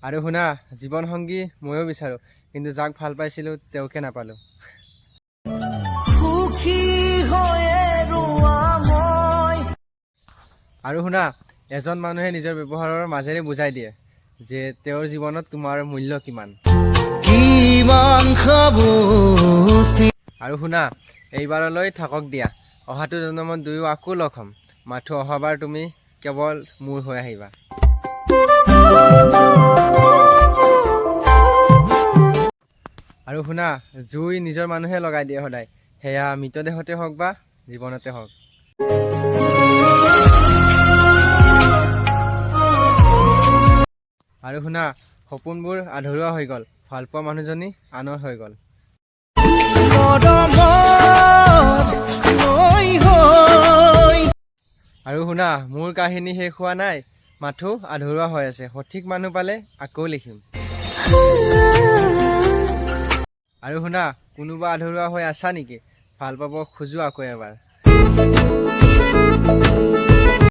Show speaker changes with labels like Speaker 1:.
Speaker 1: আৰু শুনা, জীৱন সংগী ময়ো বিচাৰোঁ, কিন্তু যাক ভাল পাইছিলোঁ তেওঁকে নাপালোঁ। আৰু শুনা, এজন মানুহে নিজৰ ব্যৱহাৰৰ মাজেৰে বুজাই দিয়ে যে তেওঁৰ জীৱনত তোমাৰ মূল্য কিমান। আৰু শুনা, এইবাৰলৈ থাকক দিয়া, অহাটো জন্মত দুয়ো আকৌ লগ হ'ম, মাথো অহাবাৰ তুমি কেৱল মোৰ হৈ আহিবা। আৰু শুনা, জুই নিজৰ মানুহে লগাই দিয়ে সদায়, সেয়া মৃতদেহতে হওক বা জীৱনতে হওক। আৰু শুনা, সপোনবোৰ আধৰুৱা হৈ গ'ল, ভালপোৱা মানুহজনী আনৰ হৈ গ'ল। আৰু শুনা, মোৰ কাহিনী শেষ হোৱা নাই, মাথো আধৰুৱা হৈ আছে, সঠিক মানুহ পালে আকৌ লিখিম। আৰু শুনা, কোনোবা আধৰুৱা হৈ আছা নেকি? ভাল পাব খোজো আকৌ এবাৰ।